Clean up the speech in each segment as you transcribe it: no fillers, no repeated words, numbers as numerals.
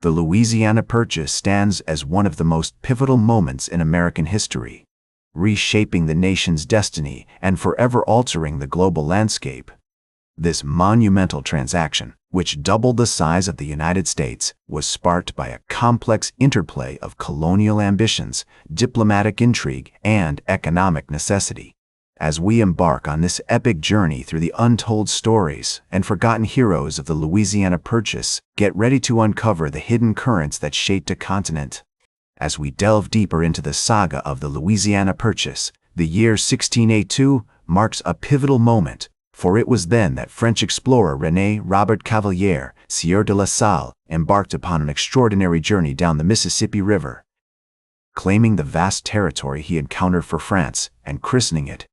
the Louisiana Purchase stands as one of the most pivotal moments in American history, reshaping the nation's destiny and forever altering the global landscape. This monumental transaction, which doubled the size of the United States, was sparked by a complex interplay of colonial ambitions, diplomatic intrigue, and economic necessity. As we embark on this epic journey through the untold stories and forgotten heroes of the Louisiana Purchase, get ready to uncover the hidden currents that shaped a continent. As we delve deeper into the saga of the Louisiana Purchase, the year 1682 marks a pivotal moment, for it was then that French explorer René Robert Cavelier, Sieur de La Salle, embarked upon an extraordinary journey down the Mississippi River, claiming the vast territory he encountered for France and christening it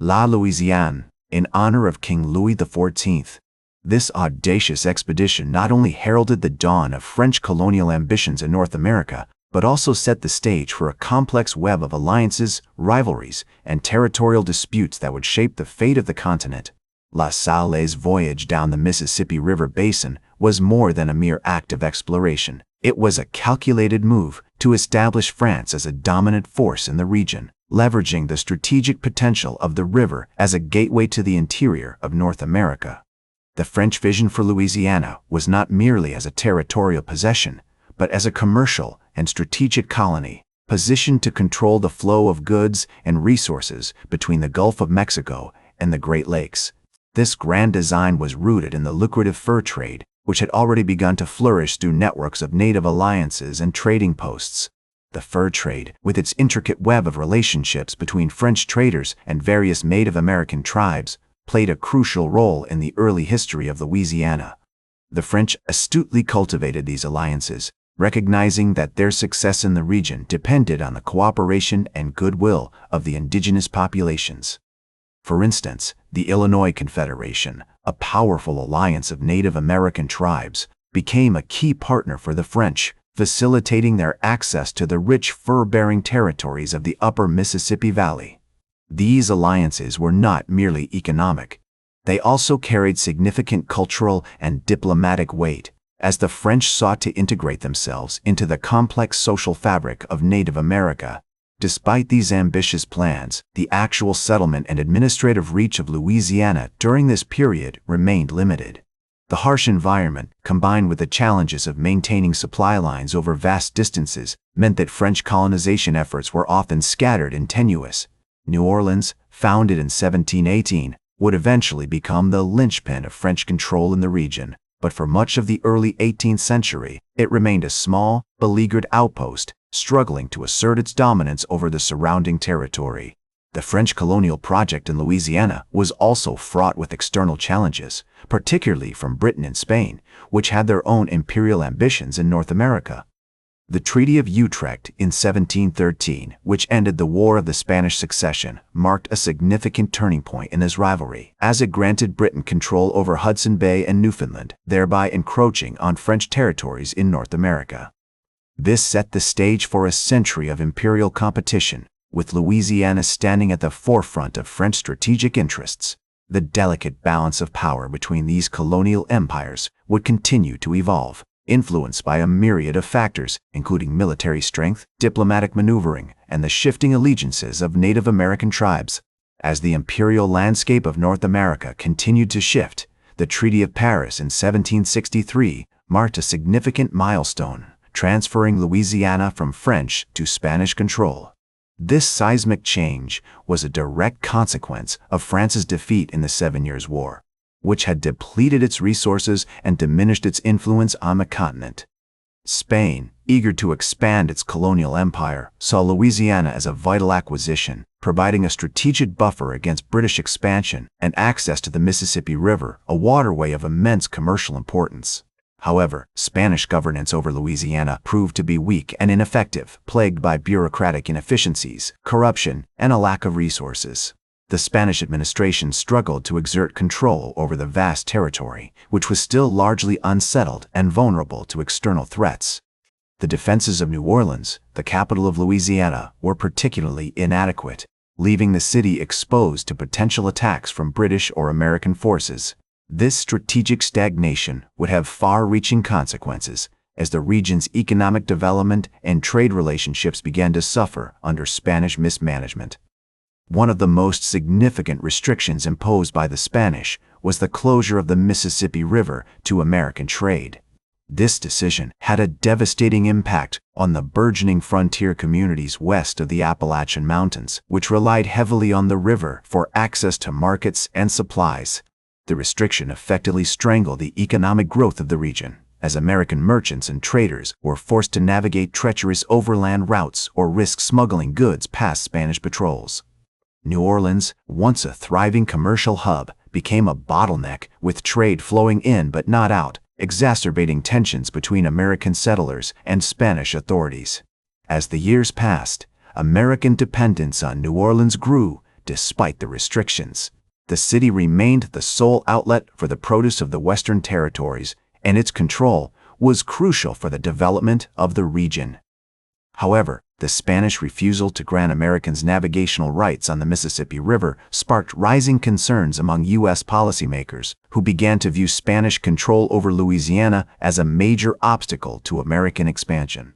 La Louisiane, in honor of King Louis XIV. This audacious expedition not only heralded the dawn of French colonial ambitions in North America, but also set the stage for a complex web of alliances, rivalries, and territorial disputes that would shape the fate of the continent. La Salle's voyage down the Mississippi River basin was more than a mere act of exploration. It was a calculated move to establish France as a dominant force in the region, leveraging the strategic potential of the river as a gateway to the interior of North America. The French vision for Louisiana was not merely as a territorial possession, but as a commercial and strategic colony, positioned to control the flow of goods and resources between the Gulf of Mexico and the Great Lakes. This grand design was rooted in the lucrative fur trade, which had already begun to flourish through networks of native alliances and trading posts. The fur trade, with its intricate web of relationships between French traders and various Native American tribes, played a crucial role in the early history of Louisiana. The French astutely cultivated these alliances, recognizing that their success in the region depended on the cooperation and goodwill of the indigenous populations. For instance, the Illinois Confederation, a powerful alliance of Native American tribes, became a key partner for the French, facilitating their access to the rich fur-bearing territories of the upper Mississippi Valley. These alliances were not merely economic. They also carried significant cultural and diplomatic weight, as the French sought to integrate themselves into the complex social fabric of Native America. Despite these ambitious plans, the actual settlement and administrative reach of Louisiana during this period remained limited. The harsh environment, combined with the challenges of maintaining supply lines over vast distances, meant that French colonization efforts were often scattered and tenuous. New Orleans, founded in 1718, would eventually become the linchpin of French control in the region, but for much of the early 18th century, it remained a small, beleaguered outpost, struggling to assert its dominance over the surrounding territory. The French colonial project in Louisiana was also fraught with external challenges, particularly from Britain and Spain, which had their own imperial ambitions in North America. The Treaty of Utrecht in 1713, which ended the War of the Spanish Succession, marked a significant turning point in this rivalry, as it granted Britain control over Hudson Bay and Newfoundland, thereby encroaching on French territories in North America. This set the stage for a century of imperial competition, with Louisiana standing at the forefront of French strategic interests. The delicate balance of power between these colonial empires would continue to evolve, influenced by a myriad of factors, including military strength, diplomatic maneuvering, and the shifting allegiances of Native American tribes. As the imperial landscape of North America continued to shift, the Treaty of Paris in 1763 marked a significant milestone, transferring Louisiana from French to Spanish control. This seismic change was a direct consequence of France's defeat in the 7 Years' War, which had depleted its resources and diminished its influence on the continent. Spain, eager to expand its colonial empire, saw Louisiana as a vital acquisition, providing a strategic buffer against British expansion and access to the Mississippi River, a waterway of immense commercial importance. However, Spanish governance over Louisiana proved to be weak and ineffective, plagued by bureaucratic inefficiencies, corruption, and a lack of resources. The Spanish administration struggled to exert control over the vast territory, which was still largely unsettled and vulnerable to external threats. The defenses of New Orleans, the capital of Louisiana, were particularly inadequate, leaving the city exposed to potential attacks from British or American forces. This strategic stagnation would have far-reaching consequences, as the region's economic development and trade relationships began to suffer under Spanish mismanagement. One of the most significant restrictions imposed by the Spanish was the closure of the Mississippi River to American trade. This decision had a devastating impact on the burgeoning frontier communities west of the Appalachian Mountains, which relied heavily on the river for access to markets and supplies. The restriction effectively strangled the economic growth of the region, as American merchants and traders were forced to navigate treacherous overland routes or risk smuggling goods past Spanish patrols. New Orleans, once a thriving commercial hub, became a bottleneck, with trade flowing in but not out, exacerbating tensions between American settlers and Spanish authorities. As the years passed, American dependence on New Orleans grew despite the restrictions. The city remained the sole outlet for the produce of the Western territories, and its control was crucial for the development of the region. However, the Spanish refusal to grant Americans navigational rights on the Mississippi River sparked rising concerns among U.S. policymakers, who began to view Spanish control over Louisiana as a major obstacle to American expansion.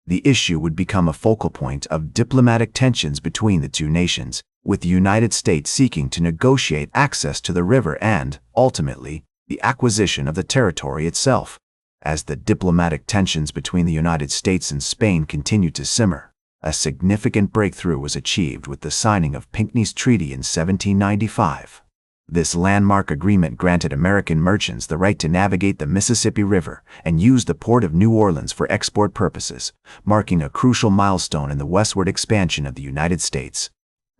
The issue would become a focal point of diplomatic tensions between the two nations, with the United States seeking to negotiate access to the river and, ultimately, the acquisition of the territory itself. As the diplomatic tensions between the United States and Spain continued to simmer, a significant breakthrough was achieved with the signing of Pinckney's Treaty in 1795. This landmark agreement granted American merchants the right to navigate the Mississippi River and use the port of New Orleans for export purposes, marking a crucial milestone in the westward expansion of the United States.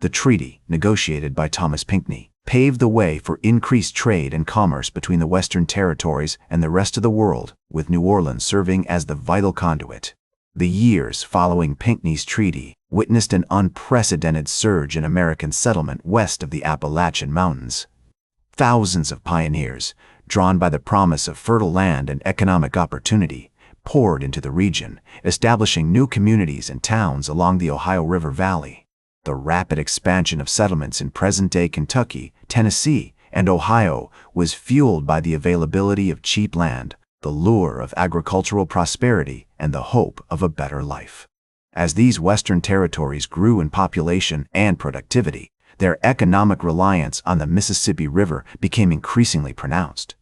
The treaty, negotiated by Thomas Pinckney, paved the way for increased trade and commerce between the Western territories and the rest of the world, with New Orleans serving as the vital conduit. The years following Pinckney's treaty witnessed an unprecedented surge in American settlement west of the Appalachian Mountains. Thousands of pioneers, drawn by the promise of fertile land and economic opportunity, poured into the region, establishing new communities and towns along the Ohio River Valley. The rapid expansion of settlements in present-day Kentucky, Tennessee, and Ohio was fueled by the availability of cheap land, the lure of agricultural prosperity, and the hope of a better life. As these western territories grew in population and productivity, their economic reliance on the Mississippi River became increasingly pronounced.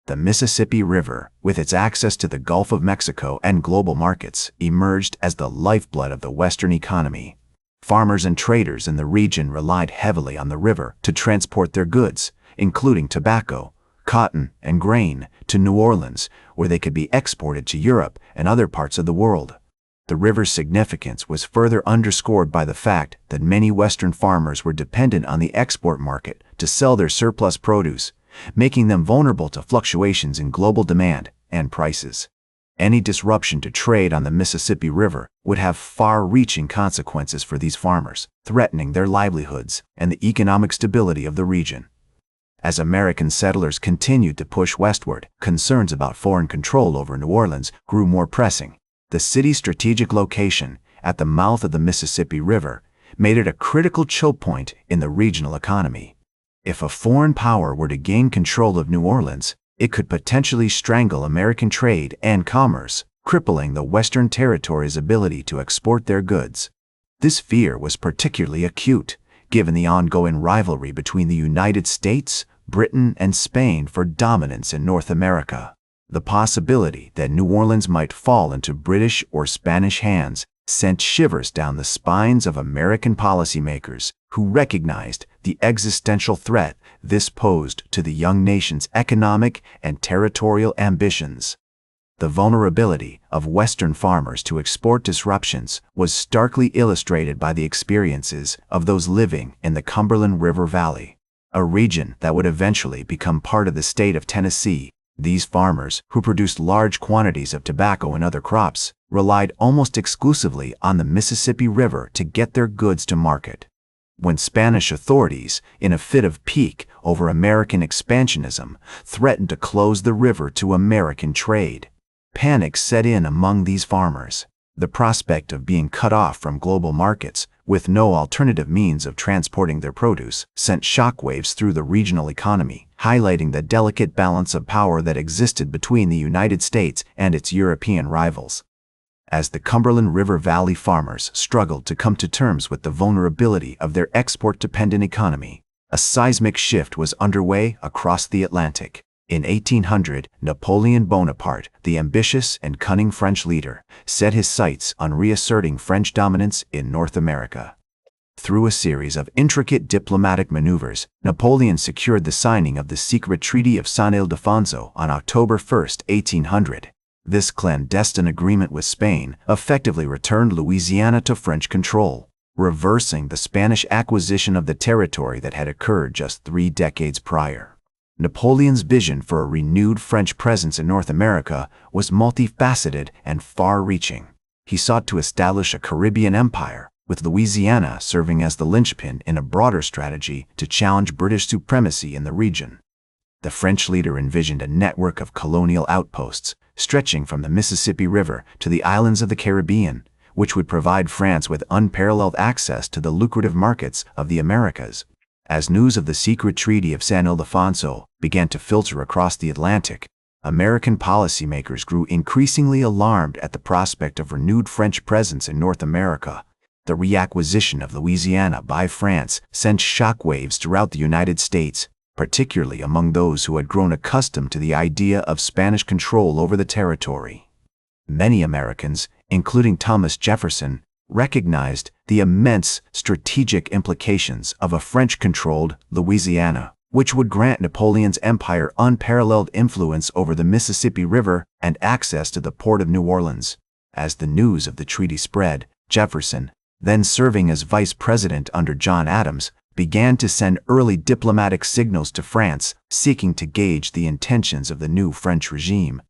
The Mississippi River, with its access to the Gulf of Mexico and global markets, emerged as the lifeblood of the Western economy. Farmers and traders in the region relied heavily on the river to transport their goods, including tobacco, cotton, and grain, to New Orleans, where they could be exported to Europe and other parts of the world. The river's significance was further underscored by the fact that many Western farmers were dependent on the export market to sell their surplus produce, making them vulnerable to fluctuations in global demand and prices. Any disruption to trade on the Mississippi River would have far-reaching consequences for these farmers, threatening their livelihoods and the economic stability of the region. As American settlers continued to push westward, concerns about foreign control over New Orleans grew more pressing. The city's strategic location, at the mouth of the Mississippi River, made it a critical choke point in the regional economy. If a foreign power were to gain control of New Orleans, it could potentially strangle American trade and commerce, crippling the Western territories' ability to export their goods. This fear was particularly acute, given the ongoing rivalry between the United States, Britain, and Spain for dominance in North America. The possibility that New Orleans might fall into British or Spanish hands sent shivers down the spines of American policymakers who recognized the existential threat this posed to the young nation's economic and territorial ambitions. The vulnerability of Western farmers to export disruptions was starkly illustrated by the experiences of those living in the Cumberland River Valley, a region that would eventually become part of the state of Tennessee. These farmers, who produced large quantities of tobacco and other crops, relied almost exclusively on the Mississippi River to get their goods to market. When Spanish authorities, in a fit of pique over American expansionism, threatened to close the river to American trade, panic set in among these farmers. The prospect of being cut off from global markets, with no alternative means of transporting their produce, sent shockwaves through the regional economy, highlighting the delicate balance of power that existed between the United States and its European rivals. As the Cumberland River Valley farmers struggled to come to terms with the vulnerability of their export-dependent economy, a seismic shift was underway across the Atlantic. In 1800, Napoleon Bonaparte, the ambitious and cunning French leader, set his sights on reasserting French dominance in North America. Through a series of intricate diplomatic maneuvers, Napoleon secured the signing of the secret Treaty of San Ildefonso on October 1, 1800. This clandestine agreement with Spain effectively returned Louisiana to French control, reversing the Spanish acquisition of the territory that had occurred just 3 decades prior. Napoleon's vision for a renewed French presence in North America was multifaceted and far-reaching. He sought to establish a Caribbean empire, with Louisiana serving as the linchpin in a broader strategy to challenge British supremacy in the region. The French leader envisioned a network of colonial outposts stretching from the Mississippi River to the islands of the Caribbean, which would provide France with unparalleled access to the lucrative markets of the Americas. As news of the secret Treaty of San Ildefonso began to filter across the Atlantic, American policymakers grew increasingly alarmed at the prospect of renewed French presence in North America. The reacquisition of Louisiana by France sent shockwaves throughout the United States, particularly among those who had grown accustomed to the idea of Spanish control over the territory. Many Americans, including Thomas Jefferson, recognized the immense strategic implications of a French-controlled Louisiana, which would grant Napoleon's empire unparalleled influence over the Mississippi River and access to the port of New Orleans. As the news of the treaty spread, Jefferson, then serving as vice president under John Adams, began to send early diplomatic signals to France, seeking to gauge the intentions of the new French regime.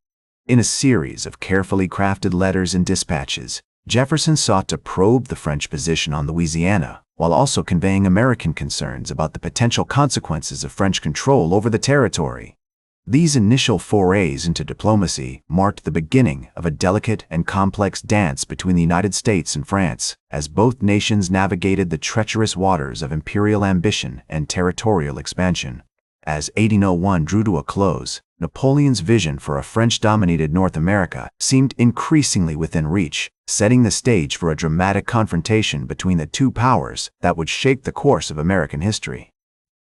In a series of carefully crafted letters and dispatches, Jefferson sought to probe the French position on Louisiana, while also conveying American concerns about the potential consequences of French control over the territory. These initial forays into diplomacy marked the beginning of a delicate and complex dance between the United States and France, as both nations navigated the treacherous waters of imperial ambition and territorial expansion. As 1801 drew to a close, Napoleon's vision for a French-dominated North America seemed increasingly within reach, setting the stage for a dramatic confrontation between the two powers that would shape the course of American history.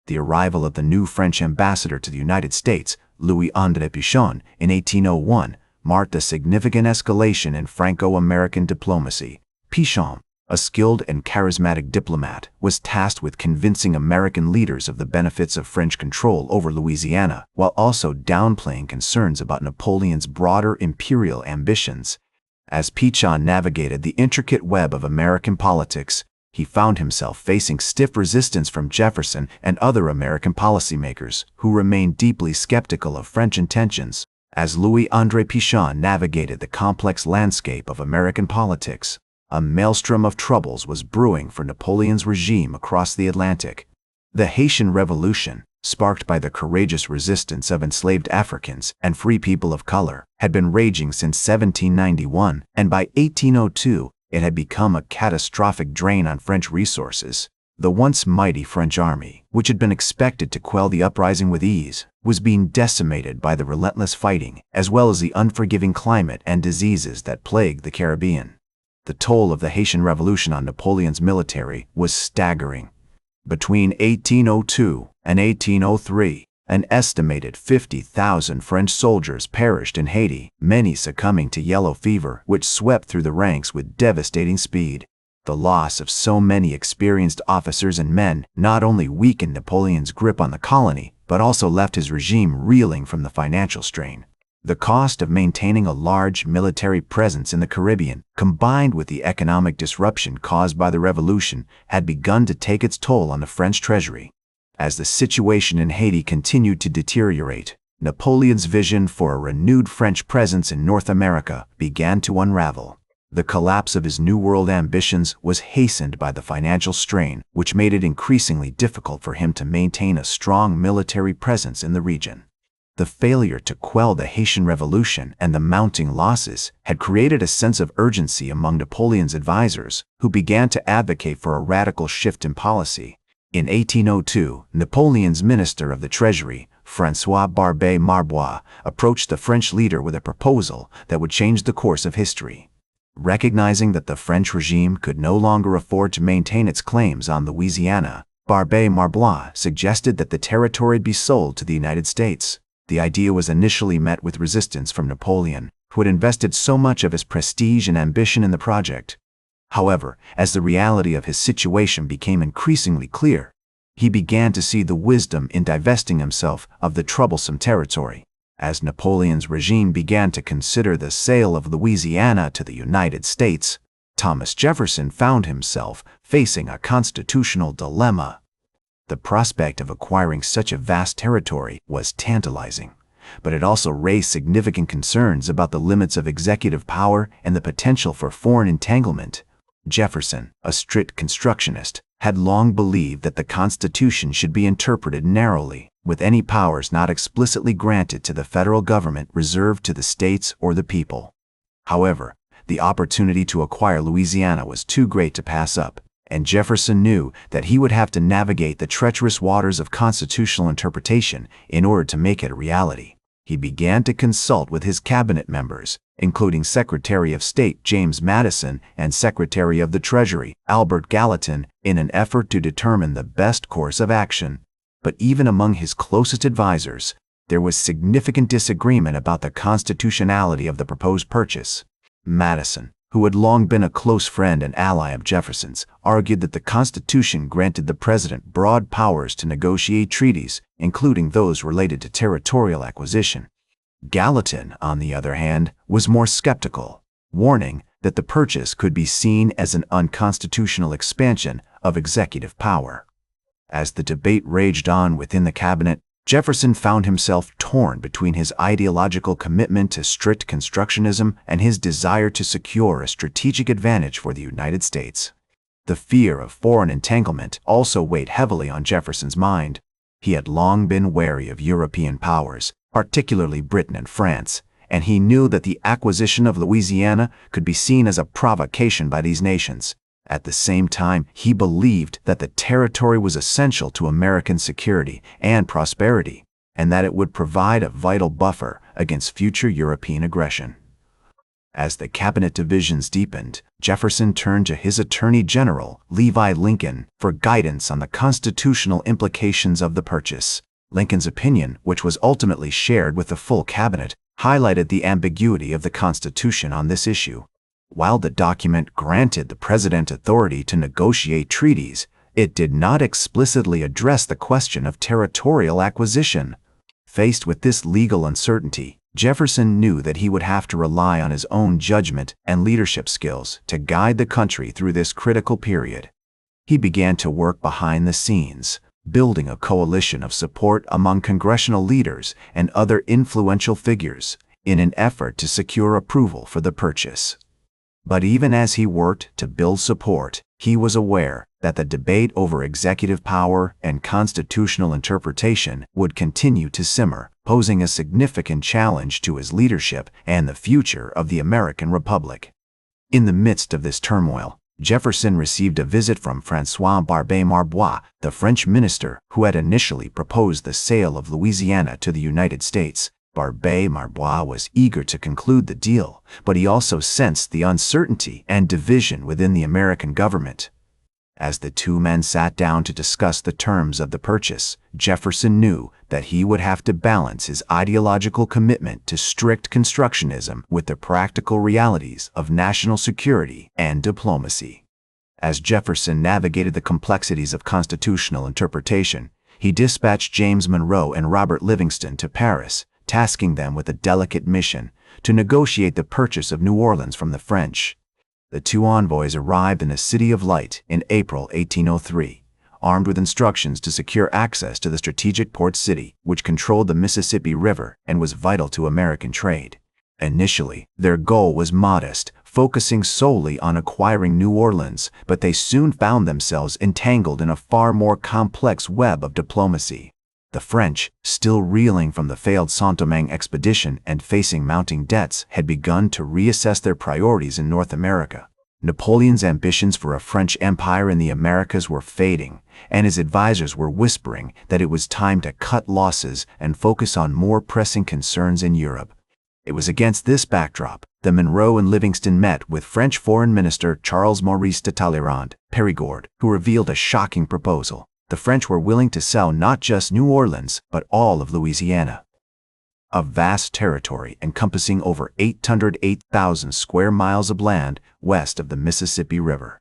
The arrival of the new French ambassador to the United States, Louis-André Pichon, in 1801, marked a significant escalation in Franco-American diplomacy. Pichon, a skilled and charismatic diplomat, was tasked with convincing American leaders of the benefits of French control over Louisiana, while also downplaying concerns about Napoleon's broader imperial ambitions. As Pichon navigated the intricate web of American politics, he found himself facing stiff resistance from Jefferson and other American policymakers who remained deeply skeptical of French intentions. As Louis-André Pichon navigated the complex landscape of American politics, a maelstrom of troubles was brewing for Napoleon's regime across the Atlantic. The Haitian Revolution, sparked by the courageous resistance of enslaved Africans and free people of color, had been raging since 1791, and by 1802, it had become a catastrophic drain on French resources. The once mighty French army, which had been expected to quell the uprising with ease, was being decimated by the relentless fighting, as well as the unforgiving climate and diseases that plagued the Caribbean. The toll of the Haitian Revolution on Napoleon's military was staggering. Between 1802 and 1803, an estimated 50,000 French soldiers perished in Haiti, many succumbing to yellow fever, which swept through the ranks with devastating speed. The loss of so many experienced officers and men not only weakened Napoleon's grip on the colony, but also left his regime reeling from the financial strain. The cost of maintaining a large military presence in the Caribbean, combined with the economic disruption caused by the revolution, had begun to take its toll on the French treasury. As the situation in Haiti continued to deteriorate, Napoleon's vision for a renewed French presence in North America began to unravel. The collapse of his New World ambitions was hastened by the financial strain, which made it increasingly difficult for him to maintain a strong military presence in the region. The failure to quell the Haitian Revolution and the mounting losses had created a sense of urgency among Napoleon's advisors, who began to advocate for a radical shift in policy. In 1802, Napoleon's Minister of the Treasury, François Barbé Marbois, approached the French leader with a proposal that would change the course of history. Recognizing that the French regime could no longer afford to maintain its claims on Louisiana, Barbé Marbois suggested that the territory be sold to the United States. The idea was initially met with resistance from Napoleon, who had invested so much of his prestige and ambition in the project. However, as the reality of his situation became increasingly clear, he began to see the wisdom in divesting himself of the troublesome territory. As Napoleon's regime began to consider the sale of Louisiana to the United States, Thomas Jefferson found himself facing a constitutional dilemma. The prospect of acquiring such a vast territory was tantalizing, but it also raised significant concerns about the limits of executive power and the potential for foreign entanglement. Jefferson, a strict constructionist, had long believed that the Constitution should be interpreted narrowly, with any powers not explicitly granted to the federal government reserved to the states or the people. However, the opportunity to acquire Louisiana was too great to pass up, and Jefferson knew that he would have to navigate the treacherous waters of constitutional interpretation in order to make it a reality. He began to consult with his cabinet members, including Secretary of State James Madison and Secretary of the Treasury Albert Gallatin, in an effort to determine the best course of action. But even among his closest advisors, there was significant disagreement about the constitutionality of the proposed purchase. Madison, who had long been a close friend and ally of Jefferson's, argued that the Constitution granted the president broad powers to negotiate treaties, including those related to territorial acquisition. Gallatin, on the other hand, was more skeptical, warning that the purchase could be seen as an unconstitutional expansion of executive power. As the debate raged on within the cabinet, Jefferson found himself torn between his ideological commitment to strict constructionism and his desire to secure a strategic advantage for the United States. The fear of foreign entanglement also weighed heavily on Jefferson's mind. He had long been wary of European powers, particularly Britain and France, and he knew that the acquisition of Louisiana could be seen as a provocation by these nations. At the same time, he believed that the territory was essential to American security and prosperity, and that it would provide a vital buffer against future European aggression. As the cabinet divisions deepened, Jefferson turned to his Attorney General, Levi Lincoln, for guidance on the constitutional implications of the purchase. Lincoln's opinion, which was ultimately shared with the full cabinet, highlighted the ambiguity of the Constitution on this issue. While the document granted the president authority to negotiate treaties, it did not explicitly address the question of territorial acquisition. Faced with this legal uncertainty, Jefferson knew that he would have to rely on his own judgment and leadership skills to guide the country through this critical period. He began to work behind the scenes, building a coalition of support among congressional leaders and other influential figures in an effort to secure approval for the purchase. But even as he worked to build support, he was aware that the debate over executive power and constitutional interpretation would continue to simmer, posing a significant challenge to his leadership and the future of the American Republic. In the midst of this turmoil, Jefferson received a visit from François Barbé Marbois, the French minister who had initially proposed the sale of Louisiana to the United States. Barbé Marbois was eager to conclude the deal, but he also sensed the uncertainty and division within the American government. As the two men sat down to discuss the terms of the purchase, Jefferson knew that he would have to balance his ideological commitment to strict constructionism with the practical realities of national security and diplomacy. As Jefferson navigated the complexities of constitutional interpretation, he dispatched James Monroe and Robert Livingston to Paris, tasking them with a delicate mission to negotiate the purchase of New Orleans from the French. The two envoys arrived in the City of Light in April 1803, armed with instructions to secure access to the strategic port city, which controlled the Mississippi River and was vital to American trade. Initially, their goal was modest, focusing solely on acquiring New Orleans, but they soon found themselves entangled in a far more complex web of diplomacy. The French, still reeling from the failed Saint-Domingue expedition and facing mounting debts, had begun to reassess their priorities in North America. Napoleon's ambitions for a French empire in the Americas were fading, and his advisors were whispering that it was time to cut losses and focus on more pressing concerns in Europe. It was against this backdrop that Monroe and Livingston met with French Foreign Minister Charles Maurice de Talleyrand, Périgord, who revealed a shocking proposal. The French were willing to sell not just New Orleans, but all of Louisiana, a vast territory encompassing over 808,000 square miles of land west of the Mississippi River.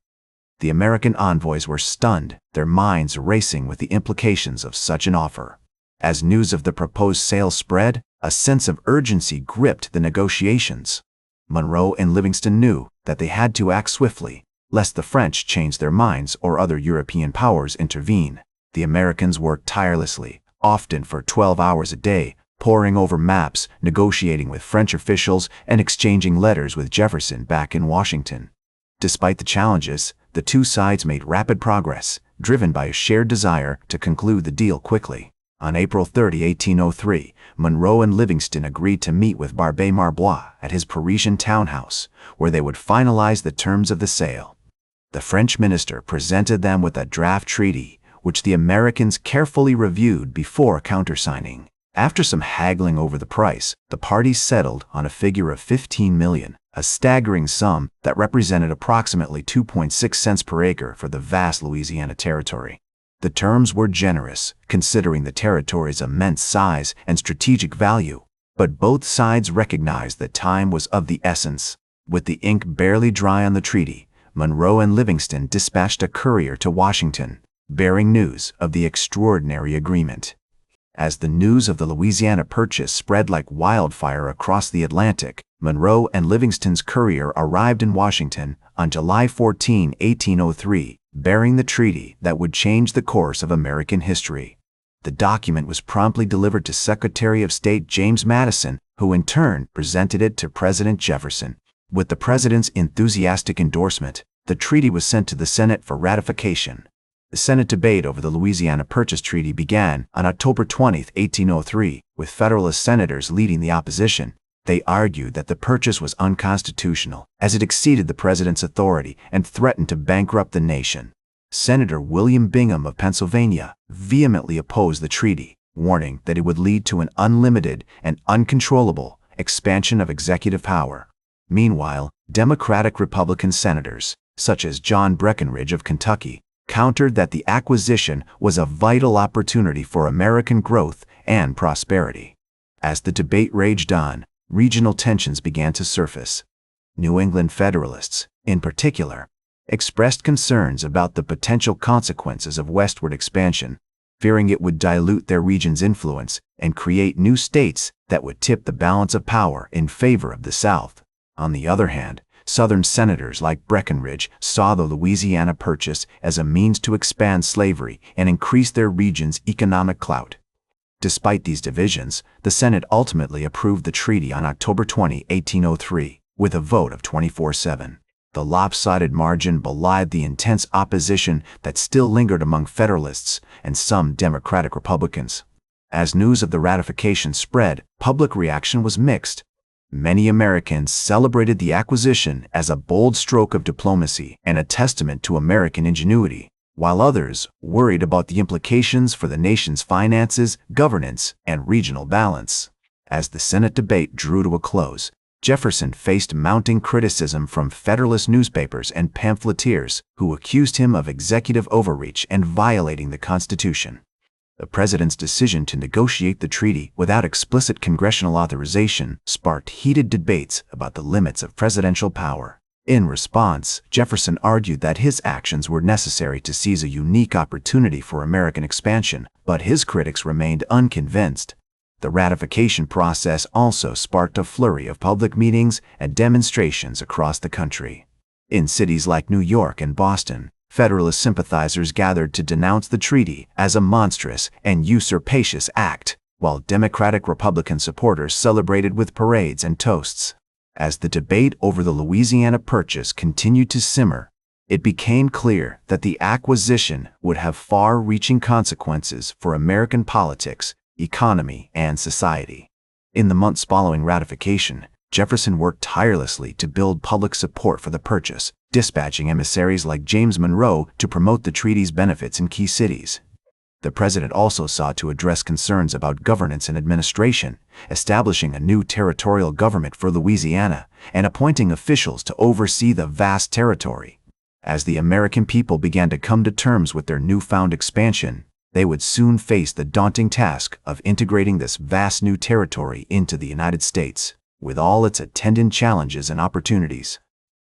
The American envoys were stunned, their minds racing with the implications of such an offer. As news of the proposed sale spread, a sense of urgency gripped the negotiations. Monroe and Livingston knew that they had to act swiftly, lest the French change their minds or other European powers intervene. The Americans worked tirelessly, often for 12 hours a day, poring over maps, negotiating with French officials, and exchanging letters with Jefferson back in Washington. Despite the challenges, the two sides made rapid progress, driven by a shared desire to conclude the deal quickly. On April 30, 1803, Monroe and Livingston agreed to meet with Barbé Marbois at his Parisian townhouse, where they would finalize the terms of the sale. The French minister presented them with a draft treaty, which the Americans carefully reviewed before countersigning. After some haggling over the price, the parties settled on a figure of $15 million, a staggering sum that represented approximately 2.6 cents per acre for the vast Louisiana territory. The terms were generous, considering the territory's immense size and strategic value, but both sides recognized that time was of the essence. With the ink barely dry on the treaty, Monroe and Livingston dispatched a courier to Washington, bearing news of the extraordinary agreement. As the news of the Louisiana Purchase spread like wildfire across the Atlantic, Monroe and Livingston's courier arrived in Washington on July 14, 1803, bearing the treaty that would change the course of American history. The document was promptly delivered to Secretary of State James Madison, who in turn presented it to President Jefferson. With the president's enthusiastic endorsement, the treaty was sent to the Senate for ratification. The Senate debate over the Louisiana Purchase Treaty began on October 20, 1803, with Federalist senators leading the opposition. They argued that the purchase was unconstitutional, as it exceeded the president's authority and threatened to bankrupt the nation. Senator William Bingham of Pennsylvania vehemently opposed the treaty, warning that it would lead to an unlimited and uncontrollable expansion of executive power. Meanwhile, Democratic-Republican senators, such as John Breckinridge of Kentucky, countered that the acquisition was a vital opportunity for American growth and prosperity. As the debate raged on, regional tensions began to surface. New England Federalists, in particular, expressed concerns about the potential consequences of westward expansion, fearing it would dilute their region's influence and create new states that would tip the balance of power in favor of the South. On the other hand, Southern senators like Breckinridge saw the Louisiana Purchase as a means to expand slavery and increase their region's economic clout. Despite these divisions, the Senate ultimately approved the treaty on October 20, 1803, with a vote of 24-7. The lopsided margin belied the intense opposition that still lingered among Federalists and some Democratic Republicans. As news of the ratification spread, public reaction was mixed. Many Americans celebrated the acquisition as a bold stroke of diplomacy and a testament to American ingenuity, while others worried about the implications for the nation's finances, governance, and regional balance. As the Senate debate drew to a close, Jefferson faced mounting criticism from Federalist newspapers and pamphleteers who accused him of executive overreach and violating the Constitution. The president's decision to negotiate the treaty without explicit congressional authorization sparked heated debates about the limits of presidential power. In response, Jefferson argued that his actions were necessary to seize a unique opportunity for American expansion, but his critics remained unconvinced. The ratification process also sparked a flurry of public meetings and demonstrations across the country. In cities like New York and Boston, Federalist sympathizers gathered to denounce the treaty as a monstrous and usurpacious act, while Democratic-Republican supporters celebrated with parades and toasts. As the debate over the Louisiana Purchase continued to simmer, it became clear that the acquisition would have far-reaching consequences for American politics, economy, and society. In the months following ratification, Jefferson worked tirelessly to build public support for the purchase, dispatching emissaries like James Monroe to promote the treaty's benefits in key cities. The president also sought to address concerns about governance and administration, establishing a new territorial government for Louisiana and appointing officials to oversee the vast territory. As the American people began to come to terms with their newfound expansion, they would soon face the daunting task of integrating this vast new territory into the United States, with all its attendant challenges and opportunities.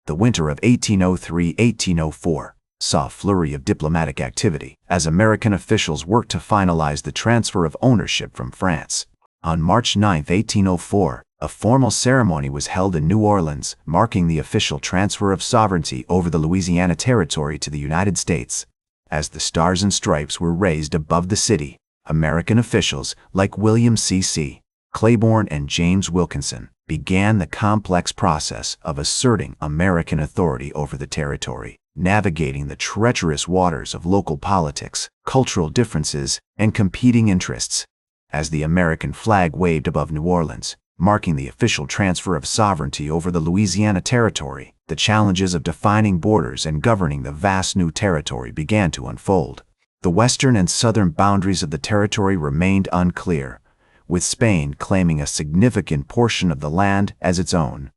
The winter of 1803-1804 saw a flurry of diplomatic activity as American officials worked to finalize the transfer of ownership from France. On March 9, 1804, a formal ceremony was held in New Orleans, marking the official transfer of sovereignty over the Louisiana Territory to the United States. As the stars and stripes were raised above the city, American officials like William C. Claiborne and James Wilkinson began the complex process of asserting American authority over the territory, navigating the treacherous waters of local politics, cultural differences, and competing interests. As the American flag waved above New Orleans, marking the official transfer of sovereignty over the Louisiana Territory, the challenges of defining borders and governing the vast new territory began to unfold. The western and southern boundaries of the territory remained unclear, with Spain claiming a significant portion of the land as its own.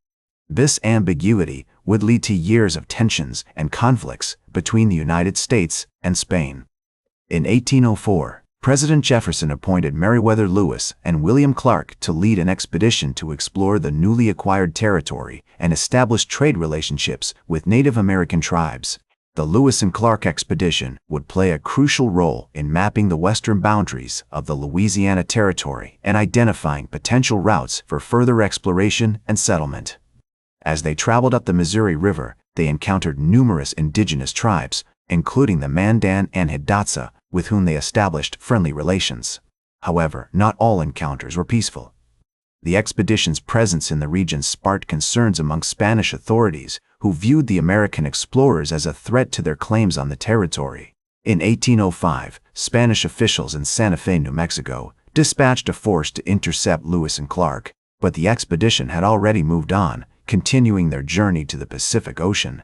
This ambiguity would lead to years of tensions and conflicts between the United States and Spain. In 1804, President Jefferson appointed Meriwether Lewis and William Clark to lead an expedition to explore the newly acquired territory and establish trade relationships with Native American tribes. The Lewis and Clark expedition would play a crucial role in mapping the western boundaries of the Louisiana Territory and identifying potential routes for further exploration and settlement. As they traveled up the Missouri River, they encountered numerous indigenous tribes, including the Mandan and Hidatsa, with whom they established friendly relations. However, not all encounters were peaceful. The expedition's presence in the region sparked concerns among Spanish authorities, who viewed the American explorers as a threat to their claims on the territory. In 1805, Spanish officials in Santa Fe, New Mexico, dispatched a force to intercept Lewis and Clark, but the expedition had already moved on, continuing their journey to the Pacific Ocean.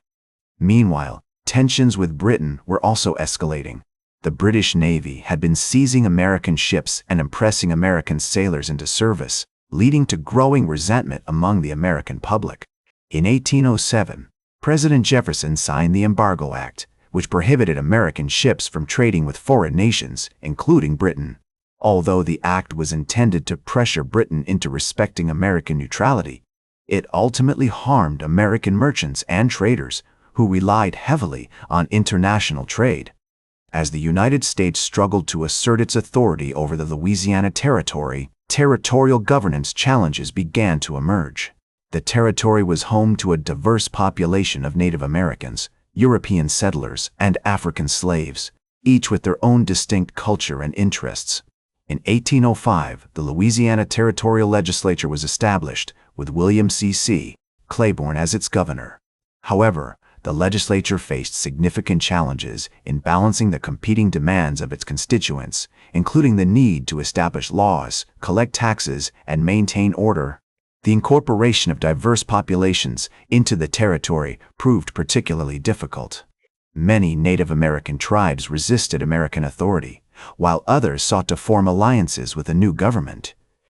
Meanwhile, tensions with Britain were also escalating. The British Navy had been seizing American ships and impressing American sailors into service, leading to growing resentment among the American public. In 1807, President Jefferson signed the Embargo Act, which prohibited American ships from trading with foreign nations, including Britain. Although the act was intended to pressure Britain into respecting American neutrality, it ultimately harmed American merchants and traders who relied heavily on international trade. As the United States struggled to assert its authority over the Louisiana Territory, territorial governance challenges began to emerge. The territory was home to a diverse population of Native Americans, European settlers, and African slaves, each with their own distinct culture and interests. In 1805, the Louisiana Territorial Legislature was established, with William C. Claiborne as its governor. However, the legislature faced significant challenges in balancing the competing demands of its constituents, including the need to establish laws, collect taxes, and maintain order. The incorporation of diverse populations into the territory proved particularly difficult. Many Native American tribes resisted American authority, while others sought to form alliances with a new government.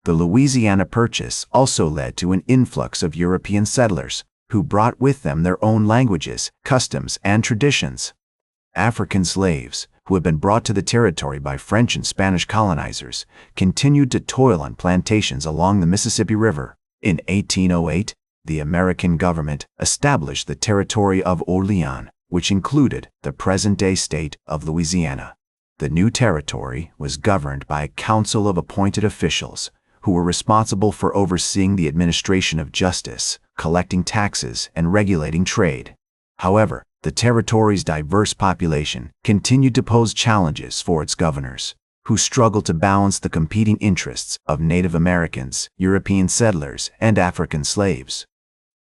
The Louisiana Purchase also led to an influx of European settlers, who brought with them their own languages, customs, and traditions. African slaves, who had been brought to the territory by French and Spanish colonizers, continued to toil on plantations along the Mississippi River. In 1808, the American government established the territory of Orleans, which included the present-day state of Louisiana. The new territory was governed by a council of appointed officials, who were responsible for overseeing the administration of justice, collecting taxes, and regulating trade. However, the territory's diverse population continued to pose challenges for its governors, who struggled to balance the competing interests of Native Americans, European settlers, and African slaves.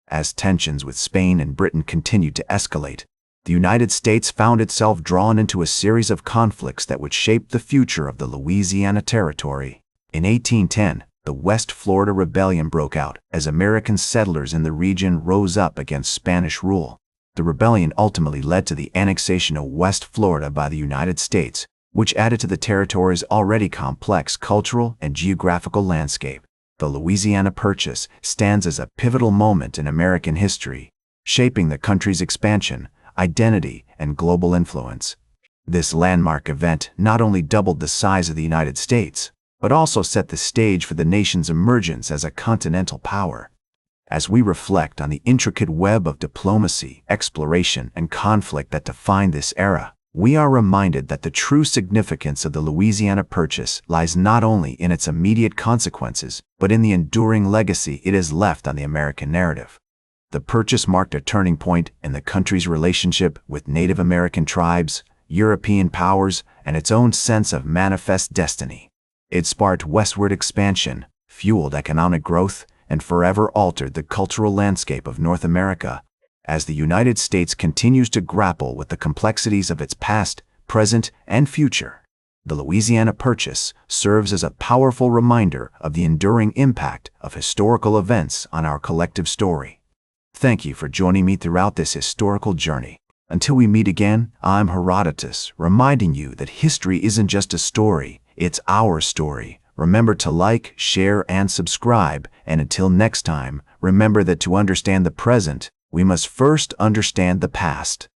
As tensions with Spain and Britain continued to escalate, the United States found itself drawn into a series of conflicts that would shape the future of the Louisiana Territory. In 1810, the West Florida Rebellion broke out as American settlers in the region rose up against Spanish rule. The rebellion ultimately led to the annexation of West Florida by the United States, which added to the territory's already complex cultural and geographical landscape. The Louisiana Purchase stands as a pivotal moment in American history, shaping the country's expansion, identity, and global influence. This landmark event not only doubled the size of the United States, but also set the stage for the nation's emergence as a continental power. As we reflect on the intricate web of diplomacy, exploration, and conflict that defined this era, we are reminded that the true significance of the Louisiana Purchase lies not only in its immediate consequences, but in the enduring legacy it has left on the American narrative. The Purchase marked a turning point in the country's relationship with Native American tribes, European powers, and its own sense of manifest destiny. It sparked westward expansion, fueled economic growth, and forever altered the cultural landscape of North America. As the United States continues to grapple with the complexities of its past, present, and future, the Louisiana Purchase serves as a powerful reminder of the enduring impact of historical events on our collective story. Thank you for joining me throughout this historical journey. Until we meet again, I'm Herodotus, reminding you that history isn't just a story, it's our story. Remember to like, share, and subscribe. And until next time, remember that to understand the present, we must first understand the past.